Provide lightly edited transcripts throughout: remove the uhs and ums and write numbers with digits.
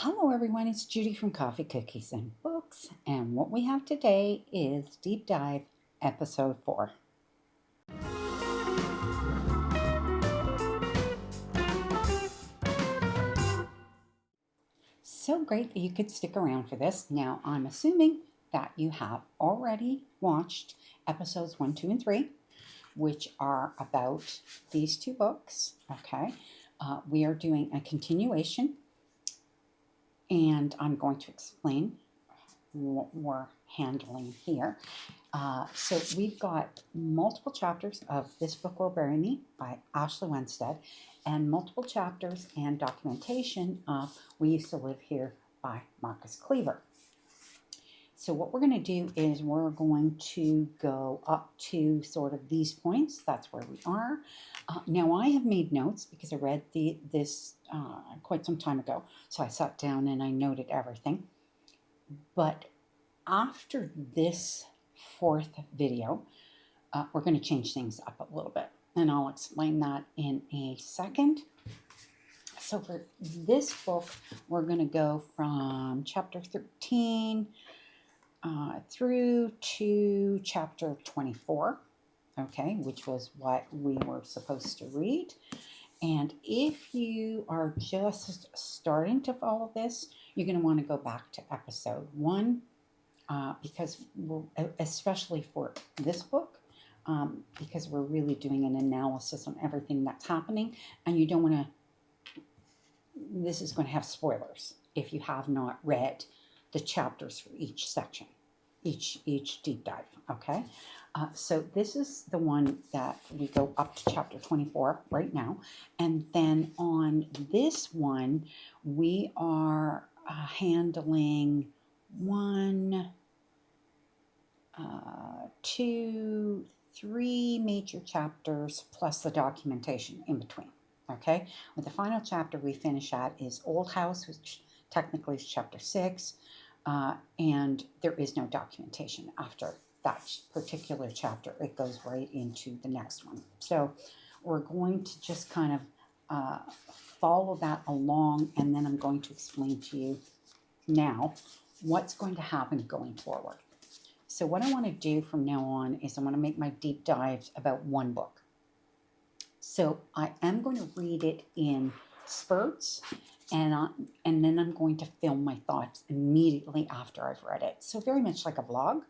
Hello everyone, it's Judy from Coffee Cookies and Books, and what we have today is Deep Dive Episode 4. So great that you could stick around for this. Now, I'm assuming that you have already watched episodes 1, 2, and 3, which are about these two books. Okay, we are doing a continuation, and I'm going to explain what we're handling here. So we've got multiple chapters of This Book Will Bury Me by Ashley Winstead, and multiple chapters and documentation of We Used to Live Here by Marcus Cleaver. So what we're going to do is we're going to go up to sort of these points. That's where we are. Now I have made notes because I read this quite some time ago. So I sat down and I noted everything. But after this fourth video, we're going to change things up a little bit, and I'll explain that in a second. So for this book, we're going to go from chapter 13 through to chapter 24, okay, which was what we were supposed to read. And if you are just starting to follow this, you're going to want to go back to episode 1. Because especially for this book, because we're really doing an analysis on everything that's happening, and you don't want to, this is going to have spoilers if you have not read the chapters for each section, each deep dive, okay? So this is the one that we go up to chapter 24 right now, and then on this one, we are handling 1, 2, 3 major chapters plus the documentation in between. Okay, with the final chapter we finish at is Old House, which technically is chapter 6, and there is no documentation after that particular chapter. It goes right into the next one. So we're going to just kind of follow that along, and then I'm going to explain to you now what's going to happen going forward. So what I want to do from now on is I want to make my deep dives about one book. So I am going to read it in spurts, and then I'm going to film my thoughts immediately after I've read it. So very much like a vlog.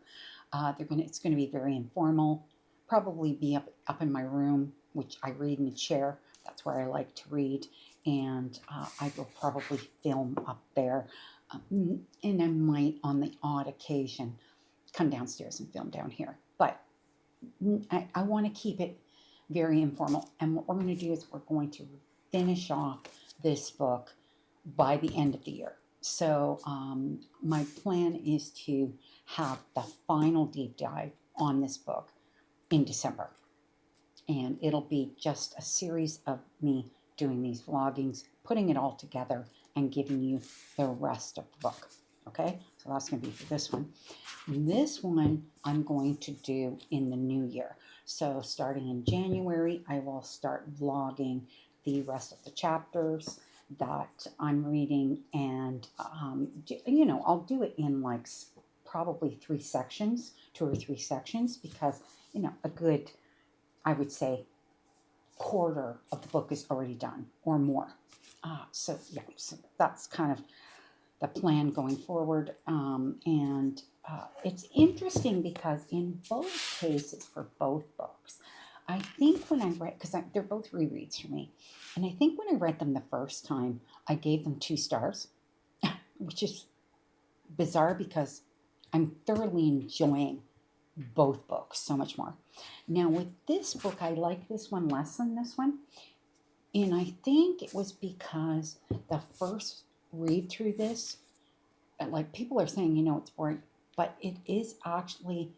It's going to be very informal. Probably be up in my room, which I read in a chair. That's where I like to read, and I will probably film up there, and I might on the odd occasion come downstairs and film down here. But I want to keep it very informal. And what we're going to do is we're going to finish off this book by the end of the year. So my plan is to have the final deep dive on this book in December. And it'll be just a series of me doing these vloggings, putting it all together, and giving you the rest of the book. Okay, so that's going to be for this one. This one I'm going to do in the new year. So starting in January, I will start vlogging the rest of the chapters that I'm reading, and I'll do it in like probably 3 sections, 2 or 3 sections, because a good, I would say, quarter of the book is already done or more. So that's kind of the plan going forward, and it's interesting because in both cases for both books, I think when I read, because they're both rereads for me, and I think when I read them the first time, I gave them 2 stars, which is bizarre because I'm thoroughly enjoying both books so much more. Now with this book, I like this one less than this one, and I think it was because the first read through this, like people are saying, it's boring, but it is actually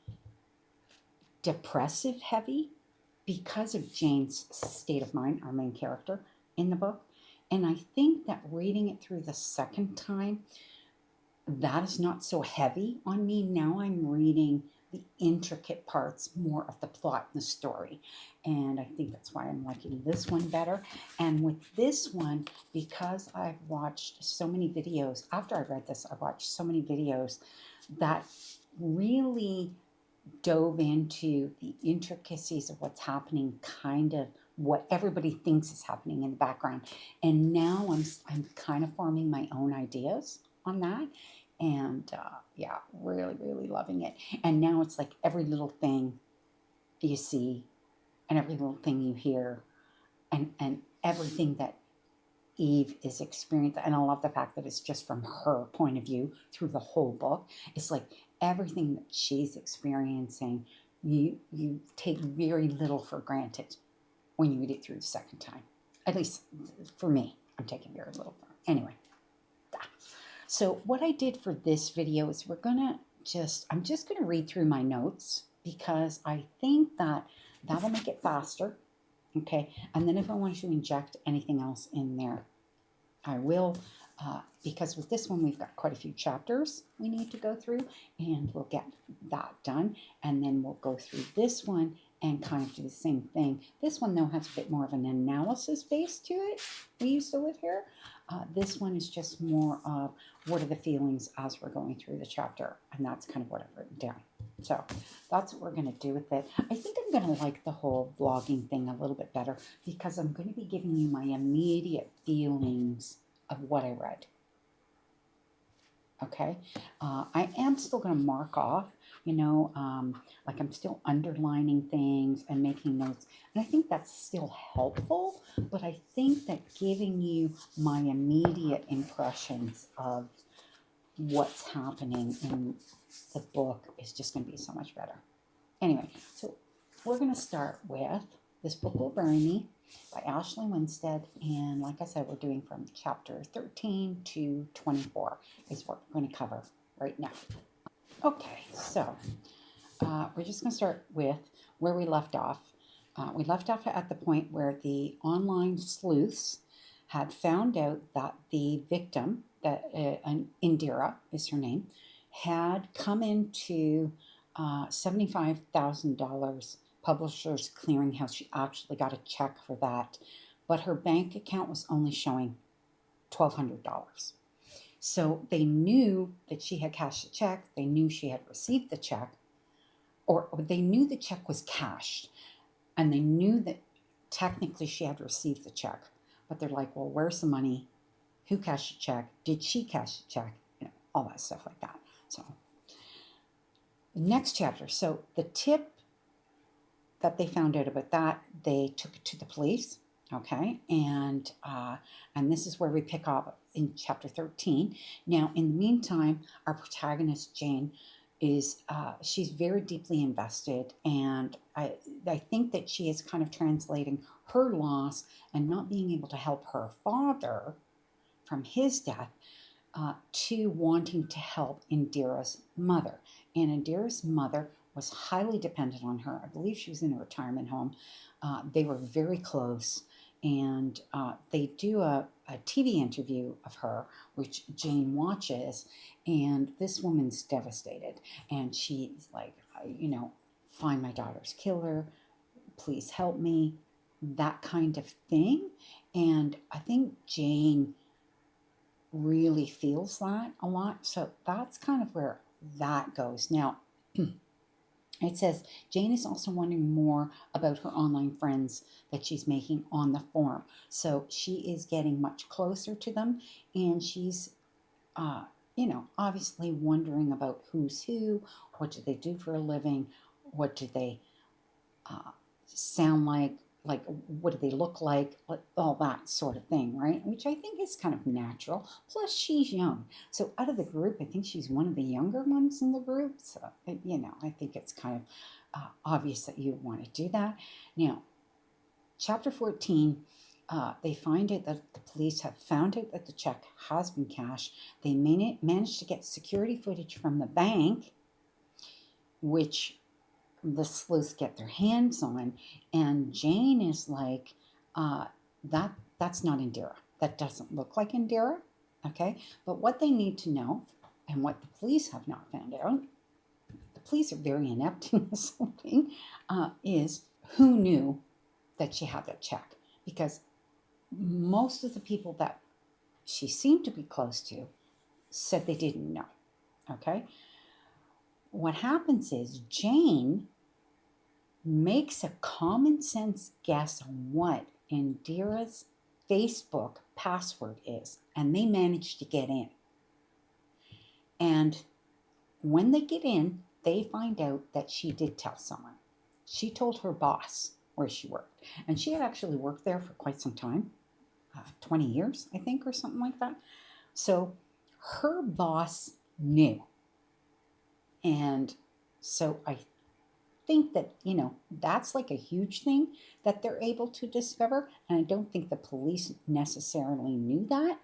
depressive heavy because of Jane's state of mind, our main character in the book. And I think that reading it through the second time, that is not so heavy on me. Now I'm reading the intricate parts more of the plot and the story. And I think that's why I'm liking this one better. And with this one, because I've watched so many videos, after I read this, I watched so many videos that really dove into the intricacies of what's happening, kind of what everybody thinks is happening in the background. And now I'm kind of forming my own ideas on that. And yeah, really, really loving it. And now it's like every little thing you see and every little thing you hear and everything that Eve is experiencing. And I love the fact that it's just from her point of view through the whole book. It's like everything that she's experiencing, you take very little for granted when you read it through the second time. At least for me, I'm taking very little for it. Anyway. So what I did for this video is I'm just gonna read through my notes because I think that'll make it faster, okay? And then if I want to inject anything else in there, I will, because with this one we've got quite a few chapters we need to go through, and we'll get that done. And then we'll go through this one and kind of do the same thing. This one, though, has a bit more of an analysis base to it. We used to live here. This one is just more of what are the feelings as we're going through the chapter, and that's kind of what I've written down. So that's what we're going to do with it. I think I'm going to like the whole vlogging thing a little bit better because I'm going to be giving you my immediate feelings of what I read. Okay, I am still going to mark off, like I'm still underlining things and making notes. And I think that's still helpful, but I think that giving you my immediate impressions of what's happening in the book is just going to be so much better. Anyway, so we're going to start with This Book Will Bury Me by Ashley Winstead. And like I said, we're doing from chapter 13 to 24 is what we're going to cover right now. Okay, so we're just going to start with where we left off. We left off at the point where the online sleuths had found out that the victim, that Indira is her name, had come into $75,000 Publishers Clearinghouse. She actually got a check for that, but her bank account was only showing $1,200. So they knew that she had cashed the check. They knew she had received the check, or they knew the check was cashed, and they knew that technically she had received the check. But they're like, well, where's the money? Who cashed the check? Did she cash the check? All that stuff like that. So the next chapter. So the tip that they found out about that, they took it to the police. Okay, and this is where we pick up in chapter 13. Now, in the meantime, our protagonist Jane is she's very deeply invested, and I think that she is kind of translating her loss and not being able to help her father from his death to wanting to help Indira's mother. And Indira's mother was highly dependent on her. I believe she was in a retirement home. They were very close, and they do a TV interview of her, which Jane watches, and this woman's devastated. And she's like, find my daughter's killer, please help me, that kind of thing. And I think Jane really feels that a lot. So that's kind of where that goes. Now, it says, Jane is also wondering more about her online friends that she's making on the forum. So she is getting much closer to them, and she's, obviously wondering about who's who, what do they do for a living, what do they sound like what do they look like, all that sort of thing, right? Which I think is kind of natural. Plus, she's young. So out of the group, I think she's one of the younger ones in the group. So, I think it's kind of obvious that you want to do that. Now, chapter 14, they find out that the police have found out that the check has been cashed. They managed to get security footage from the bank, which the sleuths get their hands on, and Jane is like, that's not Indira. That doesn't look like Indira, okay? But what they need to know, and what the police have not found out, the police are very inept in this whole thing, is who knew that she had that check? Because most of the people that she seemed to be close to said they didn't know. Okay? What happens is Jane makes a common sense guess on what Indira's Facebook password is, and they manage to get in. And when they get in, they find out that she did tell someone. She told her boss where she worked, and she had actually worked there for quite some time, 20 years, I think, or something like that. So her boss knew. And so I think that, that's like a huge thing that they're able to discover. And I don't think the police necessarily knew that.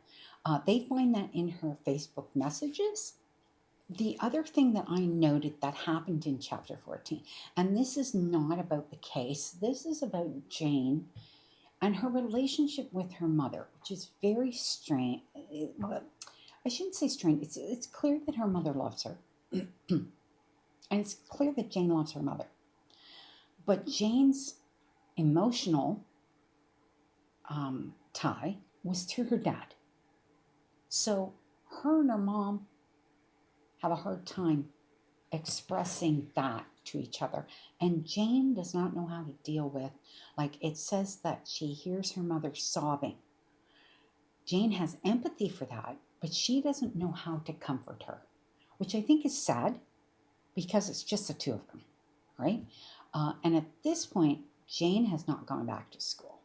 They find that in her Facebook messages. The other thing that I noted that happened in chapter 14, and this is not about the case, this is about Jane and her relationship with her mother, which is very strange. Well, I shouldn't say strange. It's clear that her mother loves her. And it's clear that Jane loves her mother. But Jane's emotional tie was to her dad. So her and her mom have a hard time expressing that to each other. And Jane does not know how to deal with, like it says that she hears her mother sobbing. Jane has empathy for that, but she doesn't know how to comfort her, which I think is sad because it's just the two of them, right? And at this point, Jane has not gone back to school.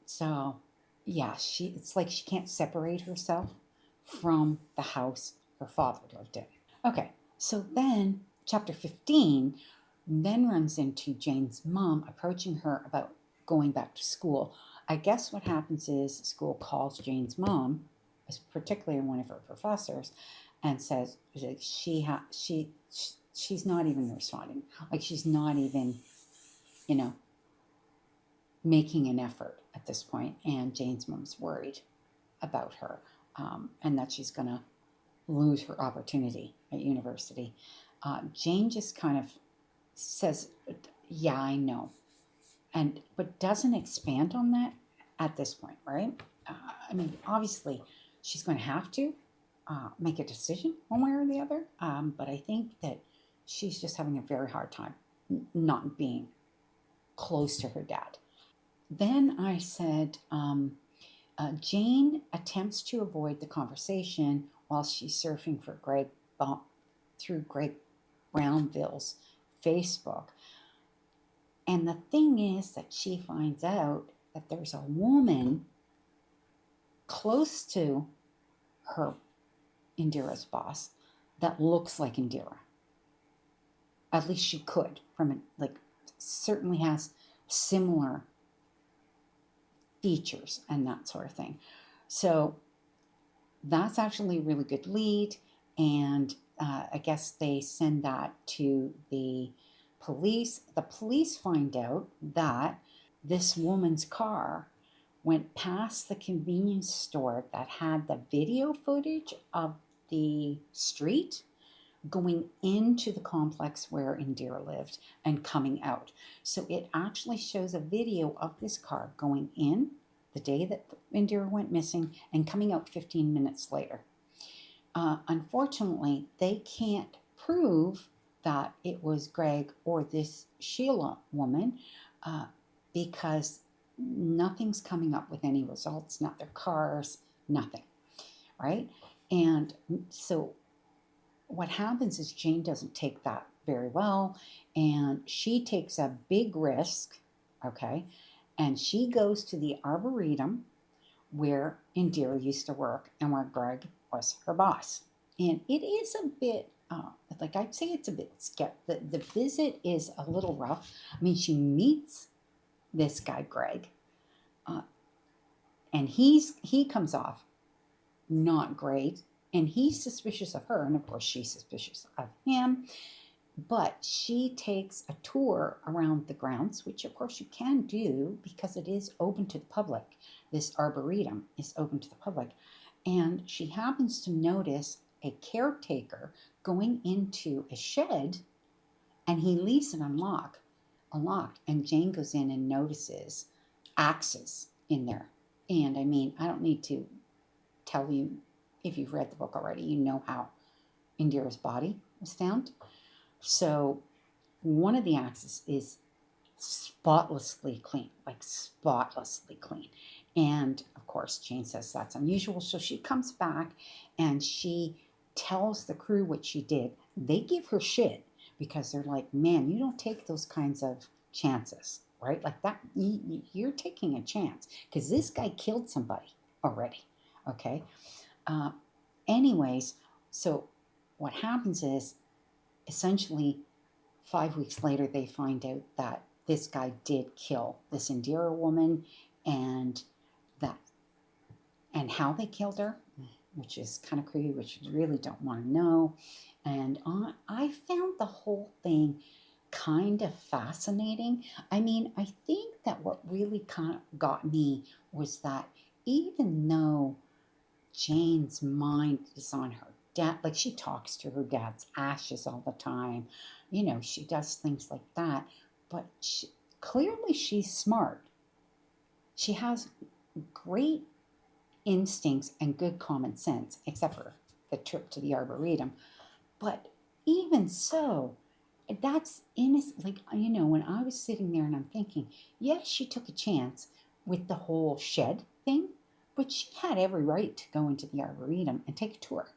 So yeah, it's like she can't separate herself from the house her father lived in. Okay, so then chapter 15 then runs into Jane's mom approaching her about going back to school. I guess what happens is school calls Jane's mom, particularly one of her professors, and says she's not even responding. Like she's not even, making an effort at this point. And Jane's mom's worried about her and that she's going to lose her opportunity at university. Jane just kind of says, yeah, I know. But doesn't expand on that at this point, right? Obviously, she's going to have to make a decision one way or the other. But I think that she's just having a very hard time not being close to her dad. Then I said, Jane attempts to avoid the conversation while she's surfing for through Greg Brownville's Facebook. And the thing is that she finds out that there's a woman close to her, Indira's boss, that looks like Indira. At least she could, certainly has similar features and that sort of thing. So that's actually a really good lead. And I guess they send that to the police. The police find out that this woman's car went past the convenience store that had the video footage of the street going into the complex where Indira lived and coming out. So it actually shows a video of this car going in the day that Indira went missing and coming out 15 minutes later. Unfortunately, they can't prove that it was Greg or this Sheila woman because nothing's coming up with any results, not their cars, nothing, right? And so what happens is Jane doesn't take that very well, and she takes a big risk, okay? And she goes to the Arboretum where Indira used to work and where Greg was her boss. And it is a bit, I'd say it's a bit scary. The visit is a little rough. She meets this guy, Greg, and he comes off not great. And he's suspicious of her, and of course she's suspicious of him. But she takes a tour around the grounds, which of course you can do because it is open to the public. This arboretum is open to the public. And she happens to notice a caretaker going into a shed and he leaves it unlocked, and Jane goes in and notices axes in there. And I mean, I don't need to tell you, if you've read the book already, you know how Indira's body was found. So one of the axes is spotlessly clean, like spotlessly clean. And of course, Jane says that's unusual. So she comes back and she tells the crew what she did. They give her shit because they're like, man, you don't take those kinds of chances, right? Like that, you're taking a chance because this guy killed somebody already. Okay. Uh, anyways, so what happens is essentially 5 weeks later, they find out that this guy did kill this Indira woman, and that and how they killed her, which is kind of creepy, which you really don't want to know. And I found the whole thing kind of fascinating. I mean, I think that what really kind of got me was that even though Jane's mind is on her dad, like she talks to her dad's ashes all the time, she does things like that, but clearly she's smart. She has great instincts and good common sense, except for the trip to the Arboretum. But even so, that's innocent. Like, when I was sitting there and I'm thinking, yes, she took a chance with the whole shed thing, but she had every right to go into the Arboretum and take a tour.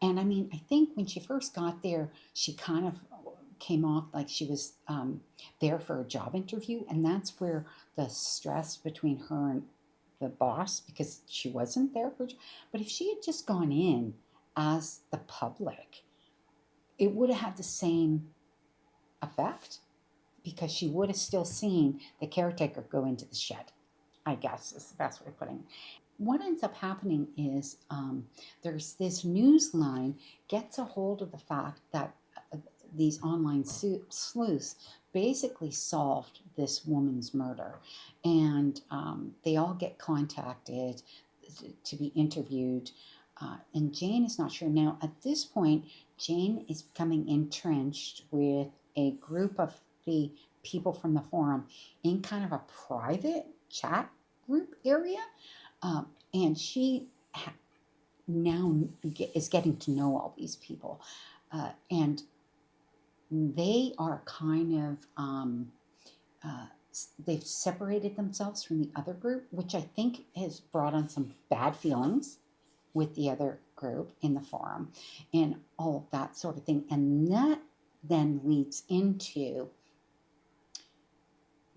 And I mean, I think when she first got there, she kind of came off like she was there for a job interview. And that's where the stress between her and the boss, because she wasn't there for, but if she had just gone in as the public, it would have had the same effect because she would have still seen the caretaker go into the shed, I guess is the best way of putting it. What ends up happening is there's this news line gets a hold of the fact that these online sleuths basically solved this woman's murder, and they all get contacted to be interviewed, and Jane is not sure. Now at this point, Jane is becoming entrenched with a group of the people from the forum in kind of a private chat group area, and she now is getting to know all these people, and they are kind of they've separated themselves from the other group, which I think has brought on some bad feelings with the other group in the forum and all of that sort of thing. And that then leads into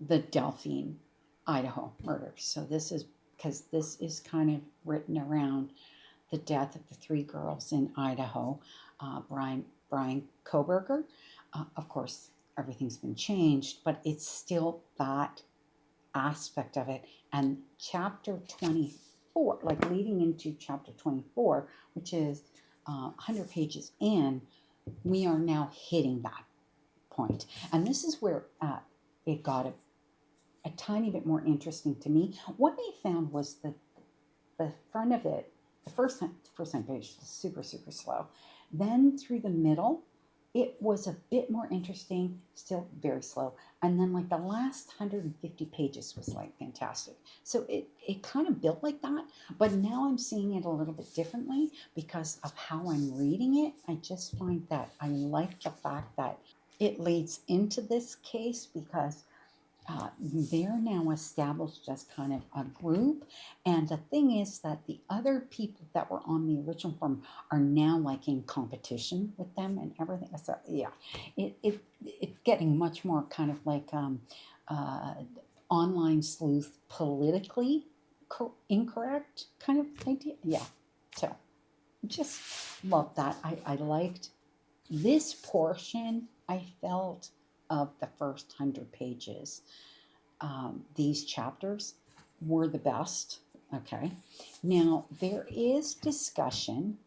the Delphine, Idaho murders. So this is because this is kind of written around the death of the three girls in Idaho. Brian Koberger. Of course, everything's been changed, but it's still that aspect of it. And chapter 24, like leading into chapter 24, which is 100 pages in, we are now hitting that point. And this is where it got a tiny bit more interesting to me. What I found was that the front of it, the first 100 page was super, super slow. Then through the middle, it was a bit more interesting, still very slow. And then like the last 150 pages was like fantastic. So it kind of built like that, but now I'm seeing it a little bit differently because of how I'm reading it. I just find that I like the fact that it leads into this case because they're now established as kind of a group. And the thing is that the other people that were on the original forum are now like in competition with them and everything. So yeah, it's getting much more kind of like online sleuth, politically incorrect kind of idea. Yeah, so just love that. I liked this portion. I felt of the first 100 pages. These chapters were the best. Okay. Now, there is discussion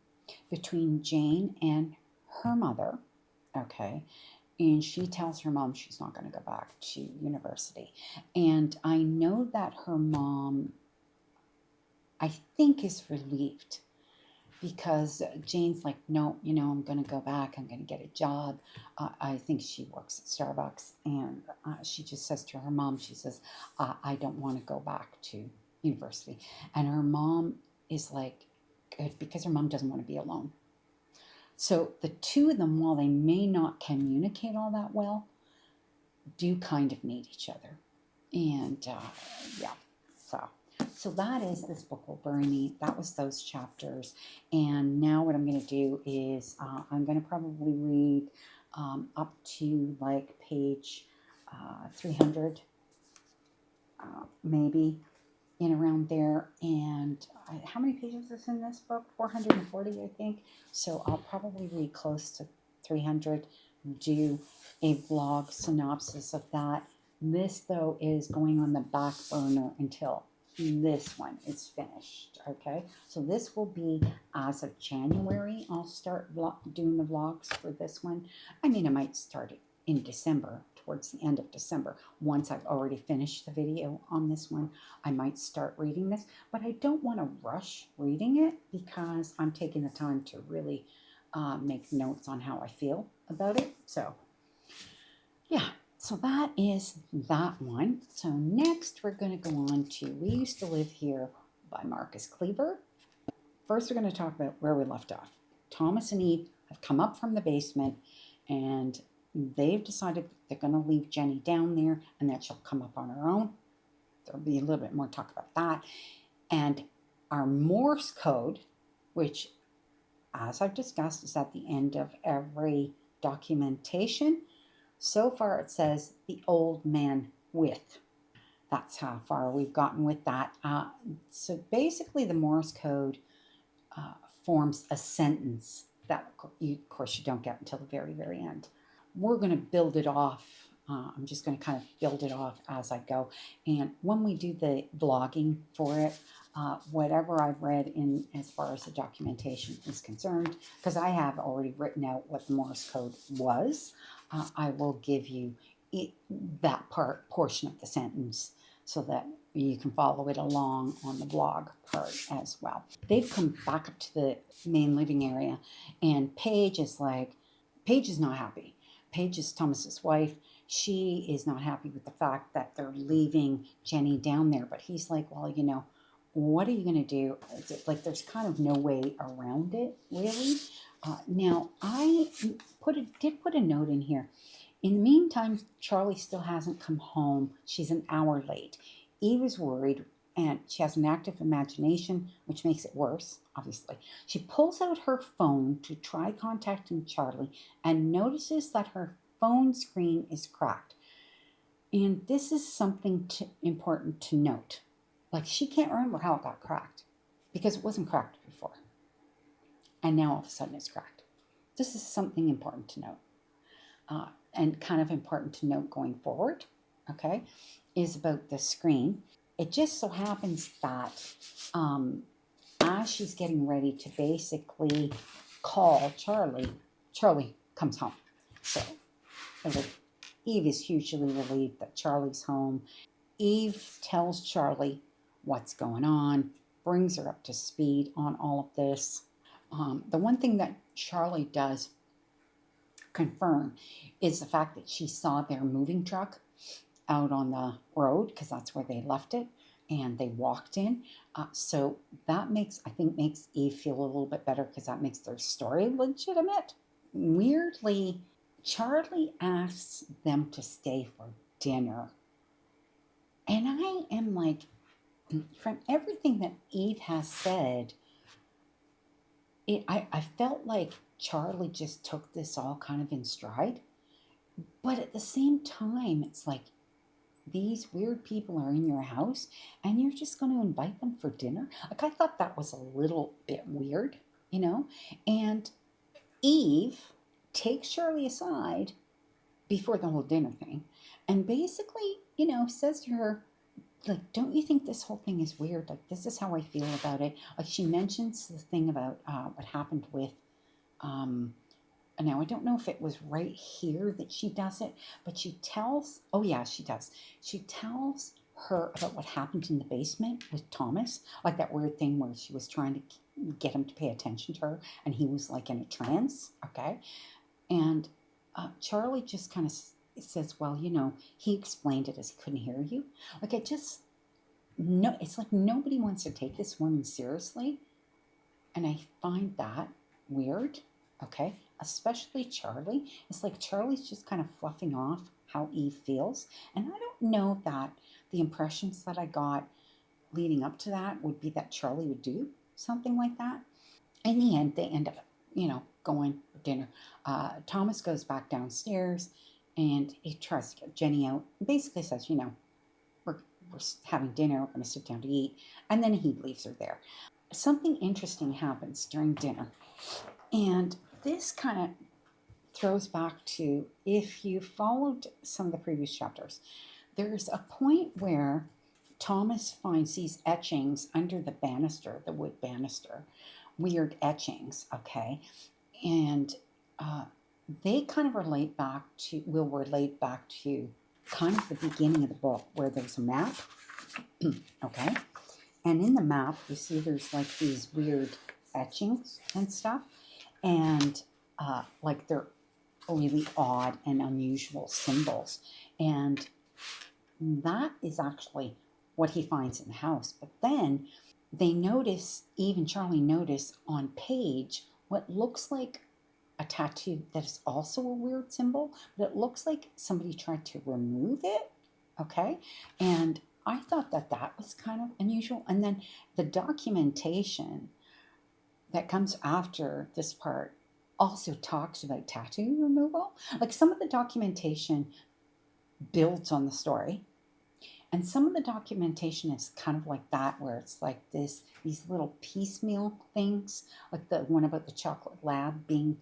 between Jane and her mother. Okay. And she tells her mom she's not going to go back to university. And I know that her mom, I think, is relieved because Jane's like, no, I'm going to go back. I'm going to get a job. I think she works at Starbucks. And she just says to her mom, she says, I don't want to go back to university. And her mom is like, good, because her mom doesn't want to be alone. So the two of them, while they may not communicate all that well, do kind of need each other. And yeah, so that is this book will bury me. That was those chapters. And now what I'm going to do is I'm going to probably read up to like page 300, maybe in around there. And how many pages is in this book? 440, I think. So I'll probably read close to 300, do a vlog synopsis of that. This, though, is going on the back burner until this one is finished, okay? So this will be as of January. I'll start doing the vlogs for this one. I mean, I might start it in December, towards the end of December. Once I've already finished the video on this one, I might start reading this. But I don't want to rush reading it because I'm taking the time to really make notes on how I feel about it. So, yeah. So that is that one. So next we're going to go on to We Used to Live Here by Marcus Cleaver. First we're going to talk about where we left off. Thomas and Eve have come up from the basement and they've decided they're going to leave Jenny down there and that she'll come up on her own. There'll be a little bit more talk about that. And our Morse code, which, as I've discussed, is at the end of every documentation. So far it says the old man with. That's how far we've gotten with that. So basically the Morse code forms a sentence that, of course, you don't get until the very, very end. We're going to build it off. I'm just going to kind of build it off as I go. And when we do the vlogging for it, whatever I've read in as far as the documentation is concerned, because I have already written out what the Morse code was, I will give you that portion of the sentence so that you can follow it along on the blog part as well. They've come back up to the main living area, and Paige is not happy. Paige is Thomas's wife. She is not happy with the fact that they're leaving Jenny down there, but he's like, well, what are you going to do? Like, there's kind of no way around it, really. Now, I did put a note in here. In the meantime, Charlie still hasn't come home. She's an hour late. Eve is worried, and she has an active imagination, which makes it worse, obviously. She pulls out her phone to try contacting Charlie and notices that her phone screen is cracked. And this is something important to note. Like, she can't remember how it got cracked because it wasn't cracked before. And now all of a sudden it's cracked. This is something important to note. And kind of important to note going forward, okay, is about the screen. It just so happens that as she's getting ready to basically call Charlie, Charlie comes home. So Eve is hugely relieved that Charlie's home. Eve tells Charlie what's going on, brings her up to speed on all of this. The one thing that Charlie does confirm is the fact that she saw their moving truck out on the road, because that's where they left it, and they walked in. So that makes Eve feel a little bit better, because that makes their story legitimate. Weirdly, Charlie asks them to stay for dinner. And I am like, from everything that Eve has said, I felt like Charlie just took this all kind of in stride. But at the same time, it's like, these weird people are in your house and you're just going to invite them for dinner? Like, I thought that was a little bit weird, And Eve takes Charlie aside before the whole dinner thing and basically, says to her, like, don't you think this whole thing is weird? Like, this is how I feel about it. Like, she mentions the thing about what happened with, now I don't know if it was right here that she does it, but she tells, oh yeah, she does. She tells her about what happened in the basement with Thomas, like that weird thing where she was trying to get him to pay attention to her, and he was like in a trance, okay? And Charlie just kind of says, well, he explained it as he couldn't hear you. Like, it just, no, it's like nobody wants to take this woman seriously. And I find that weird, okay? Especially Charlie. It's like Charlie's just kind of fluffing off how Eve feels. And I don't know that the impressions that I got leading up to that would be that Charlie would do something like that. In the end, they end up, going for dinner. Thomas goes back downstairs and he tries to get Jenny out. Basically says, we're having dinner, we're going to sit down to eat. And then he leaves her there. Something interesting happens during dinner. And this kind of throws back to, if you followed some of the previous chapters, there's a point where Thomas finds these etchings under the banister, the wood banister, weird etchings, okay? And they kind of relate back to kind of the beginning of the book where there's a map, okay? And in the map, you see there's like these weird etchings and stuff. And like they're really odd and unusual symbols. And that is actually what he finds in the house. But then they notice, Eve and Charlie notice on Paige what looks like a tattoo that is also a weird symbol, but it looks like somebody tried to remove it, okay? And I thought that was kind of unusual. And then the documentation that comes after this part also talks about tattoo removal. Like, some of the documentation builds on the story, and some of the documentation is kind of like that, where it's like these little piecemeal things, like the one about the chocolate lab being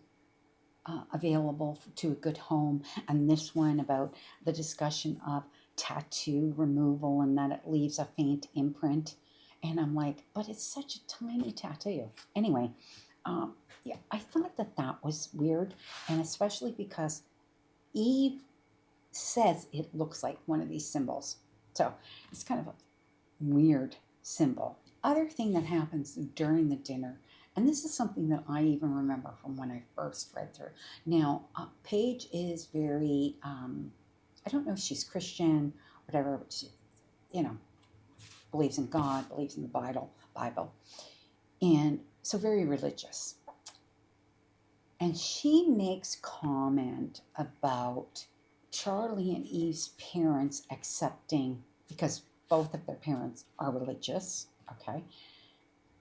available to a good home, and this one about the discussion of tattoo removal and that it leaves a faint imprint. And I'm like, but it's such a tiny tattoo. Anyway, yeah, I thought that was weird, and especially because Eve says it looks like one of these symbols. So it's kind of a weird symbol. Other thing that happens during the dinner, and this is something that I even remember from when I first read through. Now, Paige is very, I don't know if she's Christian, whatever, but she, believes in God, believes in the Bible, and so very religious. And she makes comment about Charlie and Eve's parents accepting, because both of their parents are religious, okay,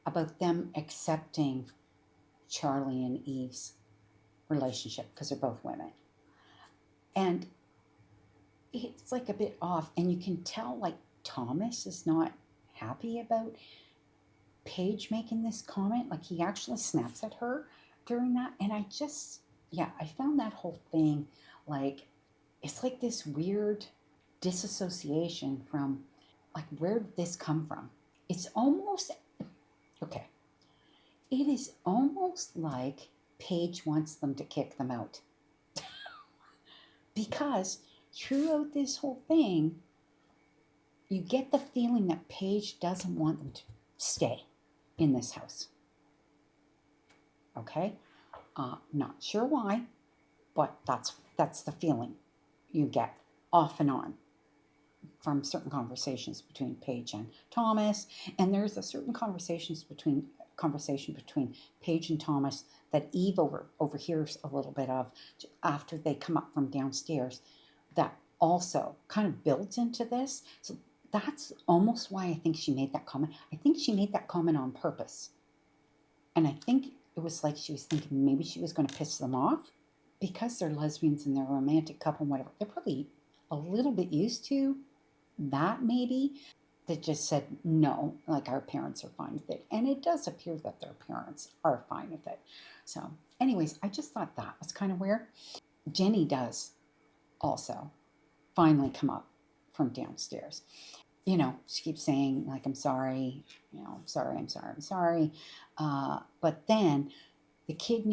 about them accepting Charlie and Eve's relationship because they're both women. And it's like a bit off, and you can tell like Thomas is not happy about Paige making this comment. Like, he actually snaps at her during that. And I found that whole thing like, it's like this weird disassociation from, like, where did this come from? It's almost, okay, it is almost like Paige wants them to kick them out. Because throughout this whole thing, you get the feeling that Paige doesn't want them to stay in this house. Okay? Not sure why, but that's the feeling you get off and on from certain conversations between Paige and Thomas. And there's a certain conversation between Paige and Thomas that Eve overhears a little bit of after they come up from downstairs, that also kind of builds into this. So that's almost why I think she made that comment. I think she made that comment on purpose. And I think it was like she was thinking maybe she was going to piss them off, because they're lesbians and they're a romantic couple and whatever. They're probably a little bit used to that, maybe. They just said, no, like, our parents are fine with it. And it does appear that their parents are fine with it. So anyways, I just thought that was kind of weird. Jenny does also finally come up from downstairs. She keeps saying, like, I'm sorry, I'm sorry. But then the kid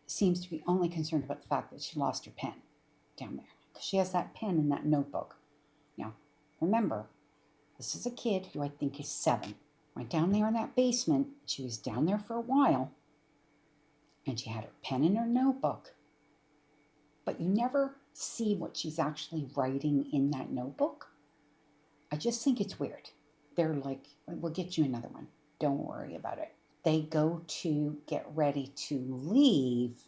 seems to be only concerned about the fact that she lost her pen down there. Because she has that pen in that notebook. Now, remember, this is a kid who I think is 7. Went down there in that basement. She was down there for a while, and she had her pen in her notebook. But you never see what she's actually writing in that notebook. I just think it's weird. They're like, we'll get you another one. Don't worry about it. They go to get ready to leave,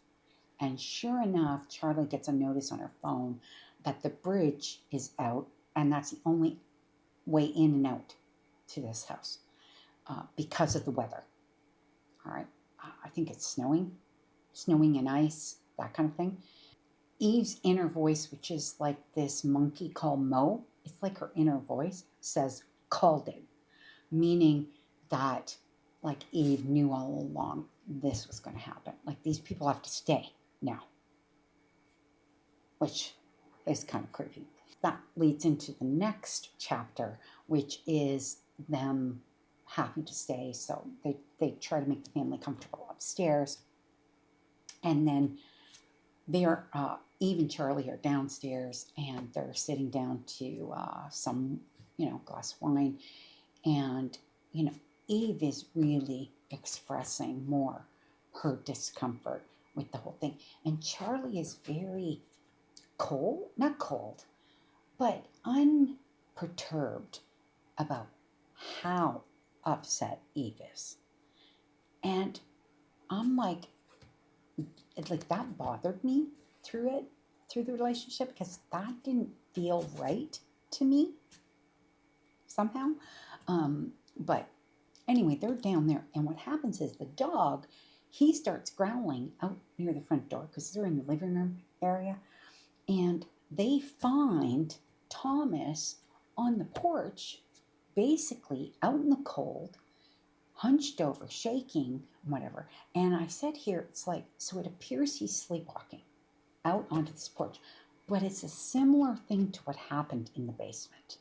and sure enough, Charlie gets a notice on her phone that the bridge is out, and that's the only way in and out to this house because of the weather. All right. I think it's snowing and ice, that kind of thing. Eve's inner voice, which is like this monkey called Mo, it's like her inner voice says, called it, meaning that like Eve knew all along this was going to happen. Like these people have to stay now, which is kind of creepy. That leads into the next chapter, which is them having to stay. So they try to make the family comfortable upstairs. And then they're, Eve and Charlie are downstairs, and they're sitting down to some, glass of wine. And, Eve is really expressing more her discomfort with the whole thing. And Charlie is very not cold, but unperturbed about how upset Eve is. And I'm like that bothered me through the relationship, because that didn't feel right to me somehow. But anyway, they're down there, and what happens is the dog, he starts growling out near the front door because they're in the living room area, and they find Thomas on the porch, basically out in the cold, hunched over, shaking, whatever. And I said here, it's like, so it appears he's sleepwalking out onto this porch, but it's a similar thing to what happened in the basement.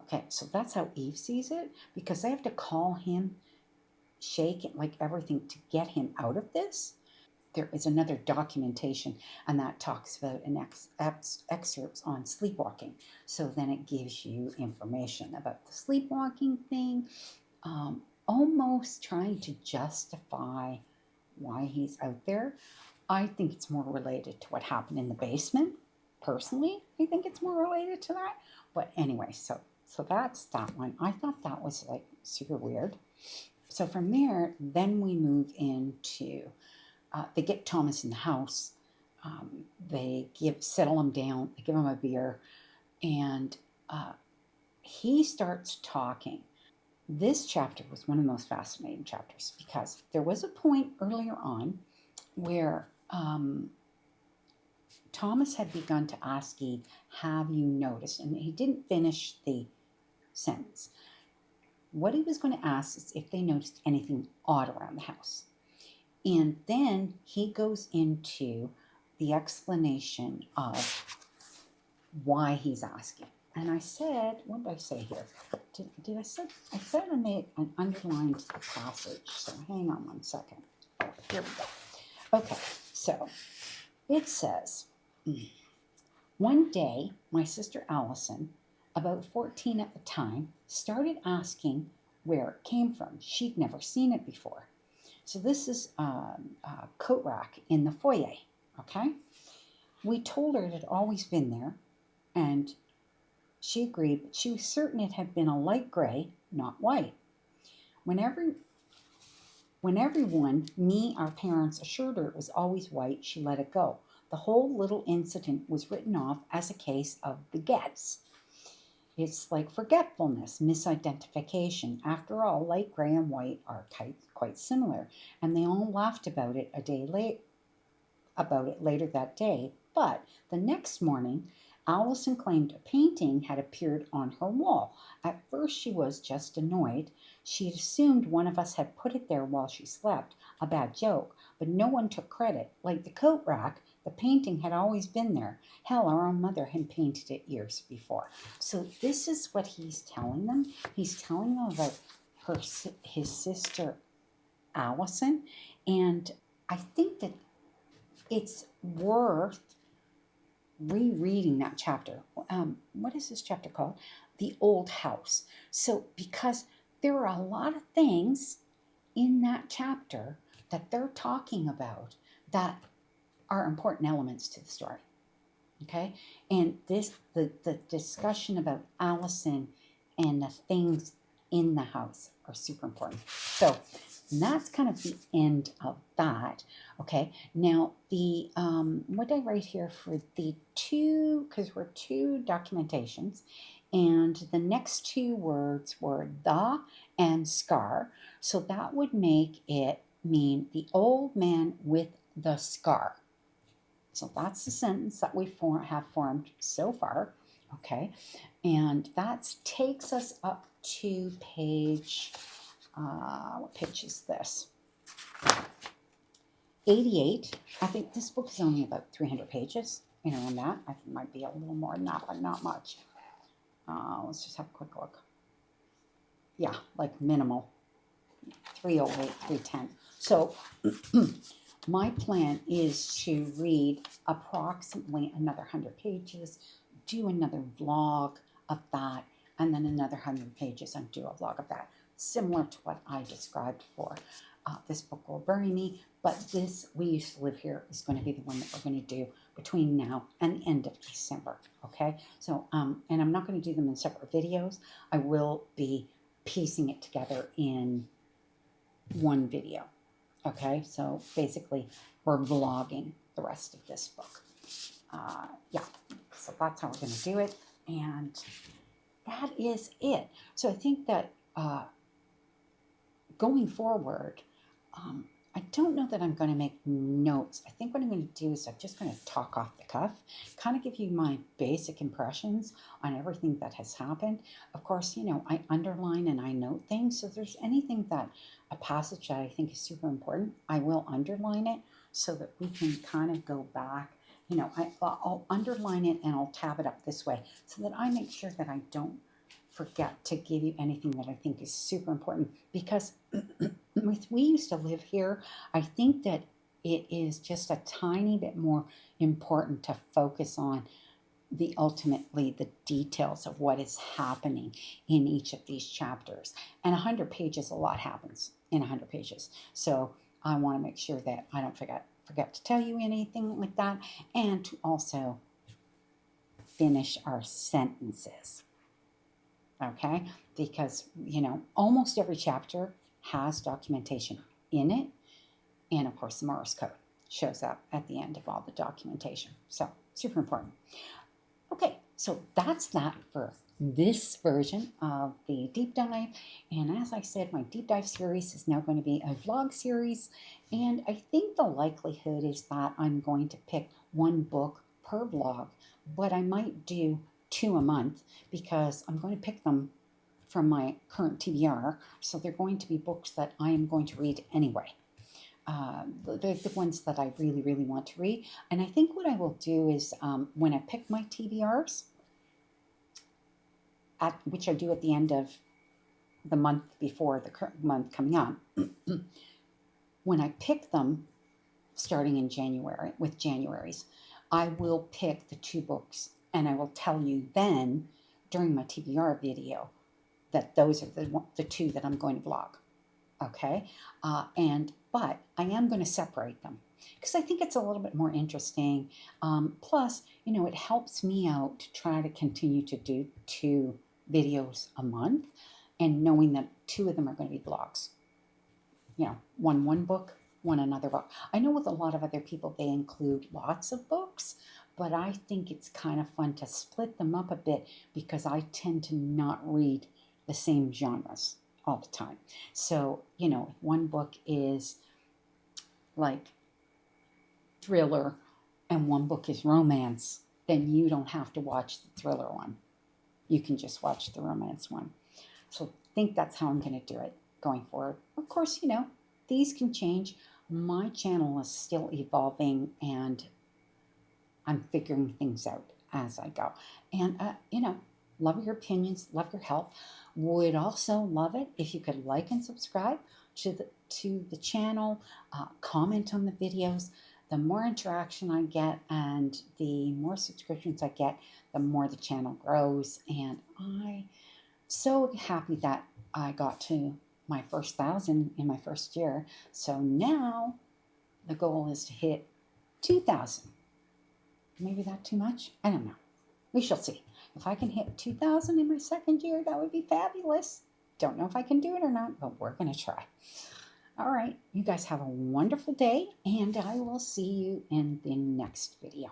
Okay, so that's how Eve sees it, because they have to call him, shake it, like everything, to get him out of this. There is another documentation, and that talks about excerpts on sleepwalking. So then it gives you information about the sleepwalking thing, almost trying to justify why he's out there. I think it's more related to what happened in the basement. Personally, I think it's more related to that. But anyway, so that's that one. I thought that was like super weird. So from there, then we move into, they get Thomas in the house. They settle him down. They give him a beer, and he starts talking. This chapter was one of the most fascinating chapters, because there was a point earlier on where Thomas had begun to ask Eve, have you noticed? And he didn't finish the sentence. What he was going to ask is if they noticed anything odd around the house. And then he goes into the explanation of why he's asking. And I said, what did I say here? I said I made an underlined passage. So hang on one second. Oh, here we go. Okay, so it says, one day my sister Allison, about 14 at the time, started asking where it came from. She'd never seen it before. So this is a coat rack in the foyer, okay? We told her it had always been there, and she agreed, but she was certain it had been a light gray, not white. When everyone, me, our parents, assured her it was always white, she let it go. The whole little incident was written off as a case of the gets. It's like forgetfulness, misidentification. After all, light gray and white are quite similar, and they all laughed about it later that day. But the next morning, Allison claimed a painting had appeared on her wall. At first, she was just annoyed. She had assumed one of us had put it there while she slept, a bad joke, but no one took credit. Like the coat rack, the painting had always been there. Hell, our own mother had painted it years before. So this is what he's telling them. He's telling them about his sister, Allison, and I think that it's worth rereading that chapter. What is this chapter called? The Old House. So because there are a lot of things in that chapter that they're talking about that are important elements to the story. Okay, and the discussion about Allison and the things in the house are super important. So that's kind of the end of that. Okay, now the what did I write here for the two, because we're two documentations, and the next two words were the and scar. So that would make it mean the old man with the scar. So that's the sentence that we have formed so far, okay? And that takes us up to page, what page is this? 88. I think this book is only about 300 pages, around that. I think it might be a little more than that, but not much. Let's just have a quick look. Yeah, like minimal, 308, 310. So my plan is to read approximately another 100 pages, do another vlog of that, and then another 100 pages and do a vlog of that, similar to what I described for This Book Will Bury Me. But this We Used to Live Here is going to be the one that we're going to do between now and the end of December, okay? So, and I'm not going to do them in separate videos. I will be piecing it together in one video. Okay, so basically we're vlogging the rest of this book. Yeah, so that's how we're going to do it. And that is it. So I think that going forward, I don't know that I'm going to make notes. I think what I'm going to do is I'm just going to talk off the cuff, kind of give you my basic impressions on everything that has happened. Of course, I underline and I note things. So if there's anything that a passage that I think is super important, I will underline it so that we can kind of go back. I'll underline it and I'll tab it up this way so that I make sure that I don't forget to give you anything that I think is super important, because with We Used to Live Here, I think that it is just a tiny bit more important to focus on ultimately the details of what is happening in each of these chapters. And 100 pages, a lot happens in 100 pages. So I want to make sure that I don't forget to tell you anything like that, and to also finish our sentences. Okay, because almost every chapter has documentation in it, and of course the Morse code shows up at the end of all the documentation. So super important. Okay, so that's that for this version of the deep dive. And as I said, my deep dive series is now going to be a vlog series, and I think the likelihood is that I'm going to pick one book per vlog, but I might do 2 a month, because I'm going to pick them from my current TBR. So they're going to be books that I am going to read anyway. They're the ones that I really, really want to read. And I think what I will do is when I pick my TBRs, which I do at the end of the month before the current month coming on, when I pick them starting in January, with January's, I will pick the 2 books. And I will tell you then, during my TBR video, that those are the 2 that I'm going to vlog. Okay? But I am going to separate them, because I think it's a little bit more interesting. Plus, it helps me out to try to continue to do 2 videos a month, and knowing that 2 of them are going to be vlogs. One book, one another book. I know with a lot of other people, they include lots of books, but I think it's kind of fun to split them up a bit, because I tend to not read the same genres all the time. So, if one book is like thriller and one book is romance, then you don't have to watch the thriller one. You can just watch the romance one. So I think that's how I'm going to do it going forward. Of course, these can change. My channel is still evolving, and I'm figuring things out as I go. And, love your opinions, love your help. Would also love it if you could like and subscribe to the channel, comment on the videos. The more interaction I get and the more subscriptions I get, the more the channel grows. And I so happy that I got to my first 1,000 in my first year. So now the goal is to hit 2,000. Maybe that too much? I don't know. We shall see. If I can hit 2,000 in my second year, that would be fabulous. Don't know if I can do it or not, but we're going to try. All right, you guys have a wonderful day, and I will see you in the next video.